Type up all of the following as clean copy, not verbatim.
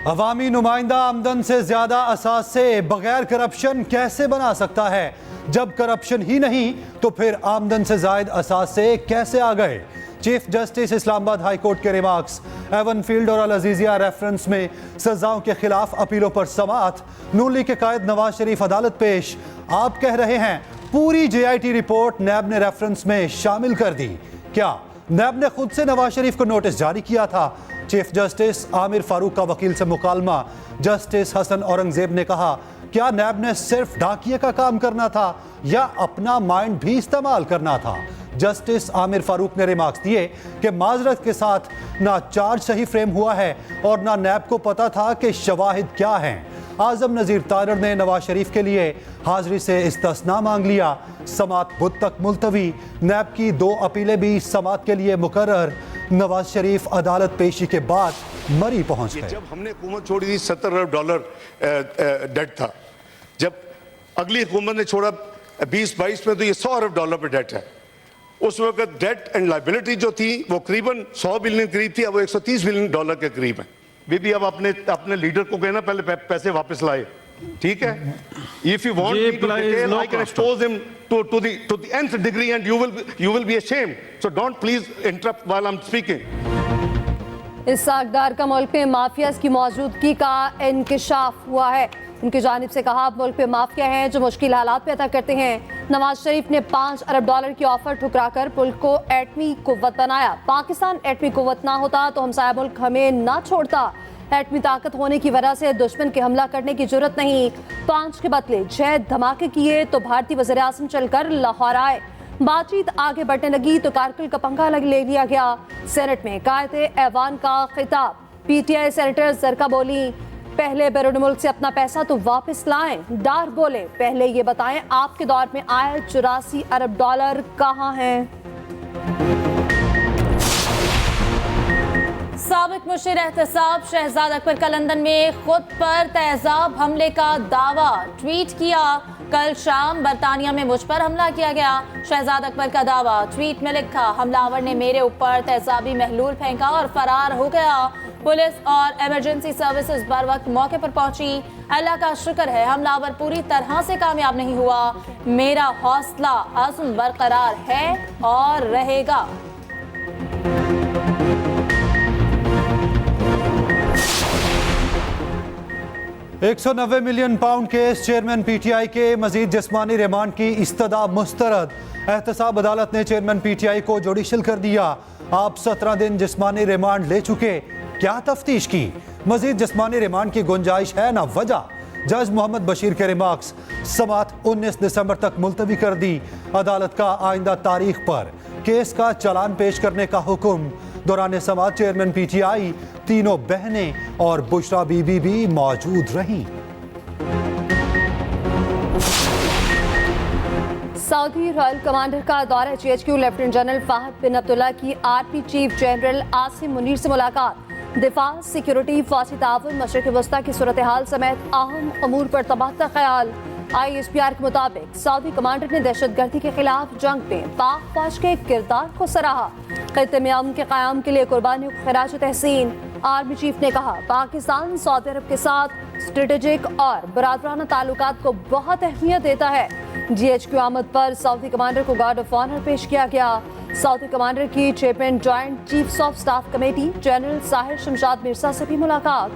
अवामी नुमाइंदा आमदन से ज्यादा असासे बगैर करप्शन कैसे बना सकता है? जब करप्शन ही नहीं तो फिर आमदन से जायद असासे कैसे आ गए? Chief justice Islamabad high court के रिमार्क्स। एवन फील्ड और अल अजीजिया रेफरेंस में सजाओं के खिलाफ अपीलों पर समाअत। नून लीग के कायद नवाज शरीफ अदालत पेश। आप कह रहे हैं पूरी JIT रिपोर्ट नैब ने रेफरेंस में शामिल कर दी। क्या नैब ने खुद से नवाज शरीफ को नोटिस जारी किया था? चीफ जस्टिस आमिर फारूक का वकील से मुकालमा। जस्टिस हसन औरंगजेब ने कहा, क्या नैब ने सिर्फ डाकिये का काम करना था या अपना माइंड भी इस्तेमाल करना था? जस्टिस आमिर फारूक ने रिमार्क्स दिए कि माजरत के साथ ना चार्ज सही फ्रेम हुआ है और ना नैब को पता था कि शवाहिद क्या हैं। आजम नज़ीर तारड़ ने नवाज शरीफ के लिए हाजिरी से इस्तिस्ना मांग लिया। समात बुध तक मुलतवी। नैब की 2 अपीलें भी समात के लिए मुकर्रर। नवाज शरीफ अदालत पेशी के बाद मरी पहुंच गए। जब हमने हुकूमत छोड़ी थी $70 अरब डेट था। जब अगली हुकूमत ने छोड़ा 2022 में तो ये $100 अरब पे डेट है। उस वक्त डेट एंड लाइबिलिटी जो थी वो करीबन $100 बिलियन करीब थी, अब वो $130 बिलियन के करीब है। भी अब अपने लीडर को कहना पहले पैसे वापस लाए, ठीक है? If you want me to detail, I can expose him to the nth degree and you will be ashamed. So don't please interrupt while I'm speaking. इस सागदार का मुल्क में माफियाज की मौजूदगी का इंकिशाफ हुआ है। उनकी जानिब से कहा, मुल्क पे माफिया हैं जो मुश्किल हालात पैदा करते हैं। नवाज शरीफ ने $5 अरब की ऑफर ठुकराकर मुल्क को एटमी कुव्वत बनाया। पाकिस्तान एटमी कुव्वत ना होता तो हमसाया मुल्क हमें ना छोड़ता। एटमी ताकत होने की वजह से दुश्मन के हमला करने की जरूरत नहीं। 5 के बदले 6 धमाके किए तो भारतीय वज़ीर आज़म चलकर लाहौर आए। बातचीत आगे बढ़ने लगी तो कारगिल का पंगा ले लिया गया। सेनेट में कायदे ऐवान का खिताब। PTI सेनेटर जरका बोली, पहले बैरून मुल्क से अपना पैसा तो वापस लाएं। डार बोले, पहले ये बताएं आपके दौर में आए $84 अरब कहाँ हैं? साबिक मुशीर एहतसाब शहजाद अकबर का लंदन में खुद पर तेजाब हमले का दावा। ट्वीट किया, कल शाम बरतानिया में मुझ पर हमला किया गया। शहजाद अकबर का दावा। ट्वीट में लिखा, हमलावर ने मेरे ऊपर तेजाबी महलूल फेंका और फरार हो गया। पुलिस और इमरजेंसी सर्विसेज बर वक्त मौके पर पहुंची। अल्लाह का शुक्र है हमलावर पूरी तरह से कामयाब नहीं हुआ। मेरा हौसला अज़्म बरकरार है और रहेगा। £190 मिलियन केस। चेयरमैन PTI के मजीद जिस्मानी रिमांड की इस्तदा मुस्तरद। एहतसाब अदालत ने चेयरमैन PTI को जुडिशल कर दिया। आप 17 दिन जिस्मानी रिमांड ले चुके, क्या तफ्तीश की? मजीद जिस्मानी रिमांड की गुंजाइश है ना वजह? जज मोहम्मद बशीर के रिमार्क्स। समात 19 दिसंबर तक मुलतवी कर दी। अदालत का आइंदा तारीख पर केस का चालान पेश करने का हुक्म। दौरान समात चेयरमैन PTI, तीनों बहनें और बुशरा बीबी भी मौजूद रहीं। सऊदी रॉयल कमांडर का दौरा। GHQ लेफ्टिनेंट जनरल फाहद बिन अब्दुल्ला की RP chief general Asim Munir से मुलाकात। दिफा, सिक्योरिटी, फौजी ताउन, मशरिक़ वस्ता की सूरत हाल समेत अहम अमूर पर तबादला ख्याल। ISPR के मुताबिक सऊदी कमांडर ने दहशतगर्दी के खिलाफ जंग में पाक फौज के किरदार को सराहा। खित्ते में अमन के क़याम के लिए कुर्बानियों को खिराज तहसीन। आर्मी चीफ ने कहा, पाकिस्तान सऊदी अरब के साथ स्ट्रेटेजिक और बरादराना ताल्लुकात को बहुत अहमियत देता है। GHQ आमद पर सऊदी कमांडर को गार्ड ऑफ ऑनर पेश किया गया। सऊदी कमांडर की chairman joint chiefs of staff committee general Sahir Shamshad Mirza से भी मुलाकात।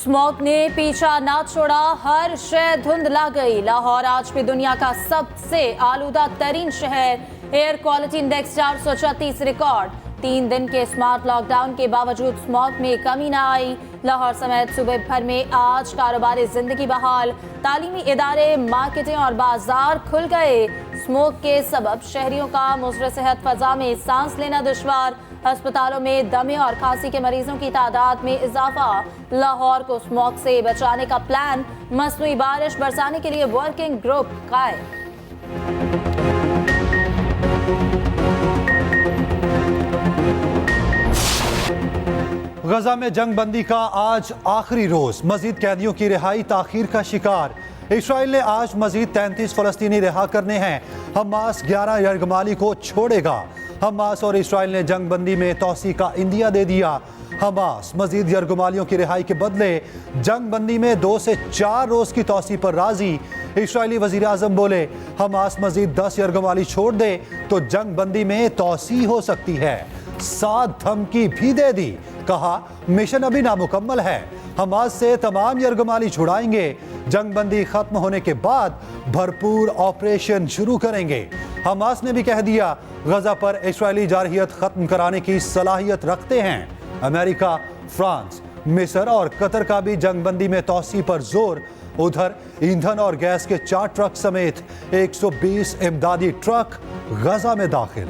स्मॉग ने पीछा ना छोड़ा, हर शय धुंधला गई। लाहौर आज भी दुनिया का सबसे आलूदा तरीन शहर। Air quality index 436 record. 3 दिन के स्मार्ट लॉकडाउन के बावजूद स्मॉग में कमी न आई। लाहौर समेत सूबे भर में आज कारोबारी जिंदगी बहाल। तालीमी इदारे, मार्केटें और बाजार खुल गए। स्मोक के सबब शहरियों का मुज़र सेहत फजा में सांस लेना दुश्वार। अस्पतालों में दमे और खांसी के मरीजों की तादाद में इजाफा। लाहौर को स्मॉग से बचाने का प्लान। मसनूई बारिश बरसाने के लिए वर्किंग ग्रुप कायम। गजा में जंग बंदी का आज आखिरी रोज। मजीद कैदियों की रिहाई ताखीर का शिकार। इसराइल ने आज मजीद 33 फलस्तीनी रिहा करने हैं। हमास 11 यरगमाली को छोड़ेगा। हमास और इसराइल ने जंगबंदी में तोसी का इंदिया दे दिया। हमास मजीद यरगमालियों की रिहाई के बदले जंगबंदी में 2 से 4 रोज की तोसी पर राजी। इसराइली वजीर आजम बोले, हमास मजीद 10 यरगमाली छोड़ दे तो जंगबंदी में तोसी हो सकती है। साथ धमकी भी दे दी, कहा मिशन अभी नामुकम्मल है, हमास से तमाम यरगमाली छुड़ाएंगे। जंगबंदी खत्म होने के बाद भरपूर ऑपरेशन शुरू करेंगे। हमास ने भी कह दिया गजा पर इस्राएली जारहियत खत्म कराने की सलाहियत रखते हैं। अमेरिका, फ्रांस, मिस्र और कतर का भी जंगबंदी में तोसी पर जोर। उधर ईंधन और गैस के 4 ट्रक समेत 120 इमदादी ट्रक गजा में दाखिल।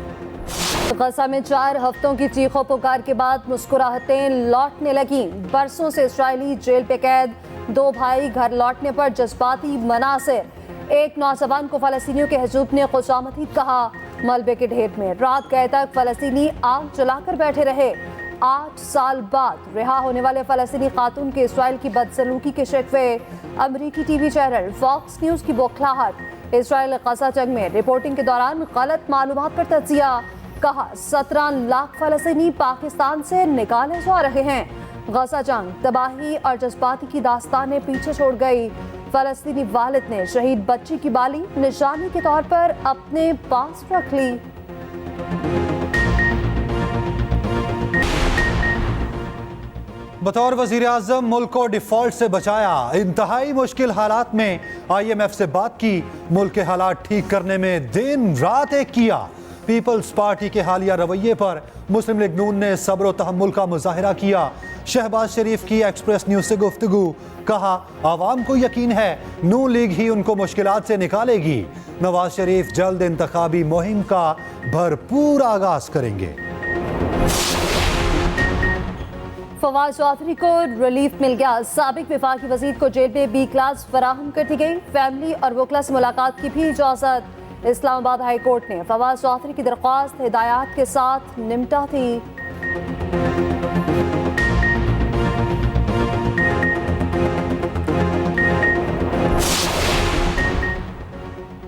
गजा में 4 हफ्तों की चीखों पुकार के बाद मुस्कुराहटें लौटने लगी। बरसों से इस्राएली जेल पे कैद 2 भाई घर लौटने पर जज्बाती मनासिर। एक नौजवान को फलस्तीनियों के हजूम ने खुशामदीद कहा। मलबे के ढेर में रात गए तक फलस्तीनी आग जलाकर बैठे रहे। 8 साल बाद रिहा होने वाले फलस्तीनी खातून के इसराइल की बदसलूकी के शिकवे। अमरीकी टीवी चैनल फॉक्स न्यूज की बौखलाहट। इसराइल गजा जंग में रिपोर्टिंग के दौरान गलत मालूमात पर तज्जिया। कहा 17 लाख फलस्तीनी पाकिस्तान से निकाले जा रहे हैं। गजा जंग तबाही और जज्बाती की दास्तानें पीछे छोड़ गई। फलस्तीनी वालिद ने शहीद बच्ची की बाली निशानी के तौर पर अपने पास रख ली। बतौर वजीर आजम मुल्क को डिफॉल्ट से बचाया। इंतहाई मुश्किल हालात में IMF से बात की। मुल्क के हालात ठीक करने में दिन रात एक किया। पीपल्स पार्टी के हालिया रवैये पर मुस्लिम लीग नून ने सब्र व तहम्मुल का मुजाहिरा किया। शहबाज शरीफ की एक्सप्रेस न्यूज से गुफ्तगू। कहा आवाम को यकीन है नून लीग ही उनको मुश्किलात से निकालेगी। नवाज शरीफ जल्द इंतखाबी मुहिम का भरपूर आगाज करेंगे। फवाद चौधरी को रिलीफ मिल गया। साबिक वफाकी वजीर को जेल में B क्लास फराहम कर दी गई। फैमिली और वकला से मुलाकात की भी इजाजत। इस्लामाबाद हाई कोर्ट ने फवाद चौधरी की दरख्वास्त हिदायत के साथ निपटा थी।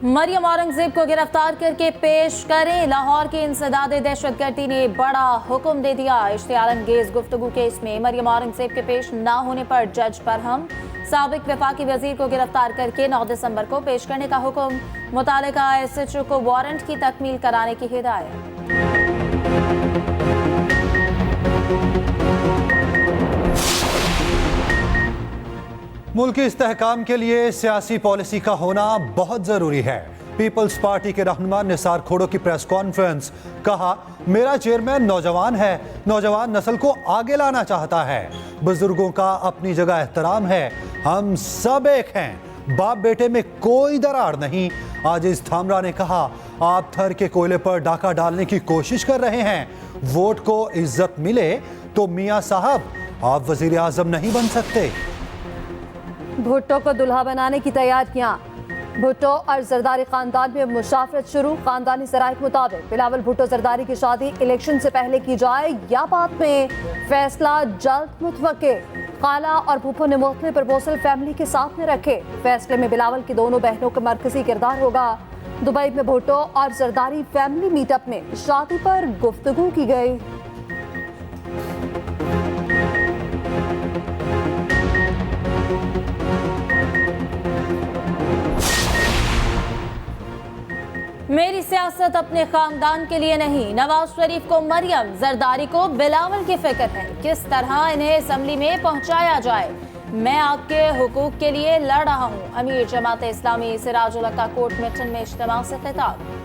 मरियम औरंगजेब को गिरफ्तार करके पेश करें। लाहौर के इंसदाद दहशतगर्दी ने बड़ा हुक्म दे दिया। इश्तियारअंगेज गुफ्तगू केस में मरियम औरंगजेब के पेश न होने पर जज बरहम। साबिक वफाकी वजीर को गिरफ्तार करके 9 दिसंबर को पेश करने का हुक्म। मुतालिका SHO को वारंट की तकमील कराने की हिदायत। मुल्क के इस्तेहकाम के लिए सियासी पॉलिसी का होना बहुत ज़रूरी है। पीपल्स पार्टी के रहनुमा निसार खोड़ो की प्रेस कॉन्फ्रेंस। कहा मेरा चेयरमैन नौजवान है, नौजवान नस्ल को आगे लाना चाहता है। बुजुर्गों का अपनी जगह एहतराम है, हम सब एक हैं, बाप बेटे में कोई दरार नहीं। आजिज थामरा ने कहा आप थर के कोयले पर डाका डालने की कोशिश कर रहे हैं। वोट को इज्जत मिले तो मियाँ साहब आप वजीर आजम नहीं बन सकते। भुट्टो को दुल्हा बनाने की तैयारियां। भुट्टो और जरदारी खानदान में मुशाफरत शुरू। खानदानी सराय के मुताबिक बिलावल भुट्टो जरदारी की शादी इलेक्शन से पहले की जाए या बाद में, फैसला जल्द मुतवक्किल। खाला और फूफो ने मुख्तलिफ प्रपोजल फैमिली के साथ में रखे। फैसले में बिलावल की दोनों बहनों का मरकजी किरदार होगा। दुबई में भुट्टो और जरदारी फैमिली मीटअप में शादी पर गुफ्तगू की गई। मेरी सियासत अपने खानदान के लिए नहीं। नवाज शरीफ को मरियम, जरदारी को बिलावल की फिक्र है। किस तरह इन्हें असम्बली में पहुंचाया जाए। मैं आपके हुकूक के लिए लड़ रहा हूं। अमीर जमात इस्लामी सिराजुल हक का कोर्ट मिटन में इज्तिमा से खिताब।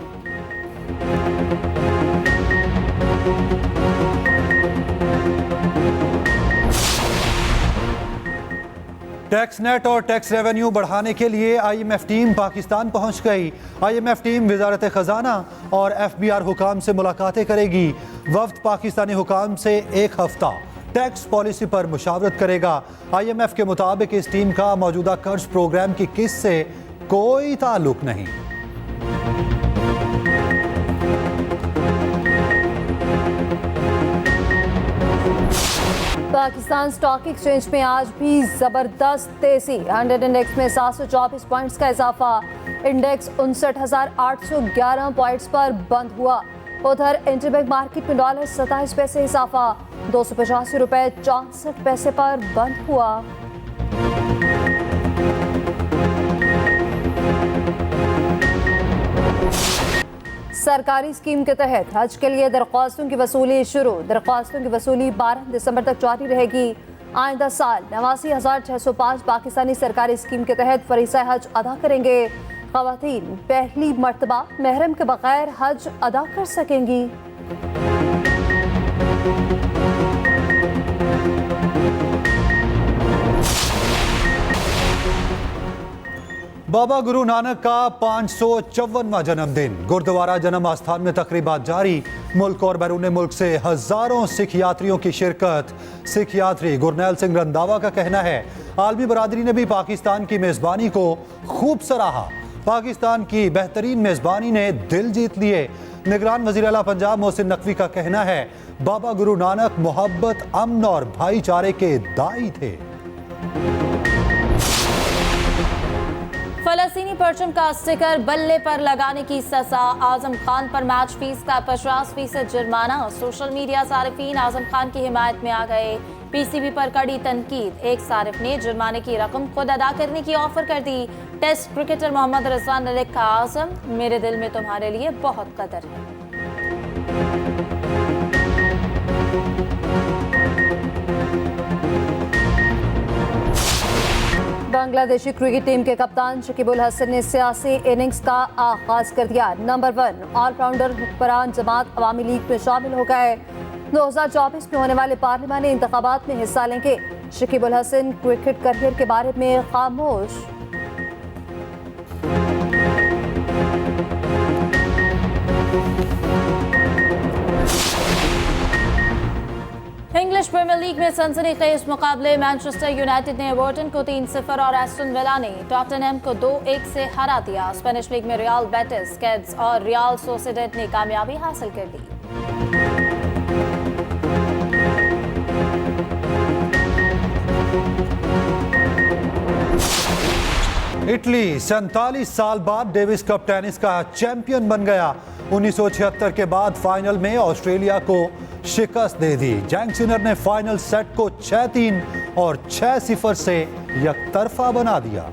टैक्स नेट और टैक्स रेवेन्यू बढ़ाने के लिए IMF टीम पाकिस्तान पहुंच गई। IMF टीम वजारत खजाना और FBR हुकाम से मुलाकातें करेगी। वफ्द पाकिस्तानी हुकाम से 1 हफ्ता टैक्स पॉलिसी पर मुशावरत करेगा। IMF के मुताबिक इस टीम का मौजूदा कर्ज प्रोग्राम की किस्त से कोई ताल्लुक नहीं। पाकिस्तान स्टॉक एक्सचेंज में आज भी जबरदस्त तेजी। 100 इंडेक्स में 724 पॉइंट्स का इजाफा। इंडेक्स 59,811 पॉइंट्स पर बंद हुआ। उधर इंटरबैंक मार्केट में डॉलर 27 पैसे इजाफा, 285 रुपए 64 पैसे पर बंद हुआ। सरकारी स्कीम के तहत हज के लिए दरख्वास्तों की वसूली शुरू। दरख्वास्तों की वसूली 12 दिसंबर तक जारी रहेगी। आइंदा साल 89,605 पाकिस्तानी सरकारी स्कीम के तहत फरीज़ा हज अदा करेंगे। ख़वातीन पहली मर्तबा महरम के बगैर हज अदा कर सकेंगी। बाबा गुरु नानक का 554वां जन्मदिन। गुरुद्वारा जन्म आस्थान में तकरीबात जारी। मुल्क और बैरून मुल्क से हजारों सिख यात्रियों की शिरकत। सिख यात्री गुरनैल सिंह रंधावा का कहना है, आलमी बरादरी ने भी पाकिस्तान की मेज़बानी को खूब सराहा। पाकिस्तान की बेहतरीन मेज़बानी ने दिल जीत लिए। निगरान वज़ीर आला पंजाब मोहसिन नकवी का कहना है, बाबा गुरु नानक मोहब्बत, अमन और भाईचारे के दाई थे। फलस्तीनी परचम का स्टिकर बल्ले पर लगाने की सजा। आजम खान पर मैच फीस का 50% जुर्माना। सोशल मीडिया सारिफीन आजम खान की हिमायत में आ गए। पीसीबी पर कड़ी तनकीद। एक सारिफ ने जुर्माने की रकम खुद अदा करने की ऑफर कर दी। टेस्ट क्रिकेटर मोहम्मद रिजवान ने लिखा, आजम मेरे दिल में तुम्हारे लिए बहुत कदर है। बांग्लादेशी क्रिकेट टीम के कप्तान शकीबुल हसन ने सियासी इनिंग्स का आगाज कर दिया। नंबर 1 ऑलराउंडर हुक्मरान जमात अवामी लीग में शामिल हो गए। 2024 में होने वाले पार्लिमानी इंतखाबात में हिस्सा लेंगे। शकीबुल हसन क्रिकेट करियर के बारे में खामोश। इंग्लिश प्रीमियर लीग में सनसनीखेज मुकाबले। मैनचेस्टर यूनाइटेड ने एवर्टन को 3-0 और एस्टन विला ने टॉटनहम को 2-1 से हरा दिया। स्पेनिश लीग में रियल बेटिस, कैड्स और रियल सोसिडेड ने कामयाबी हासिल कर दी। इटली 47 साल बाद डेविस कप टेनिस का चैंपियन बन गया। 1976 के बाद फाइनल में ऑस्ट्रेलिया को शिकस्त दे दी। जैंग सिनर ने फाइनल सेट को 6-3 और 6-0 से यकतरफा बना दिया।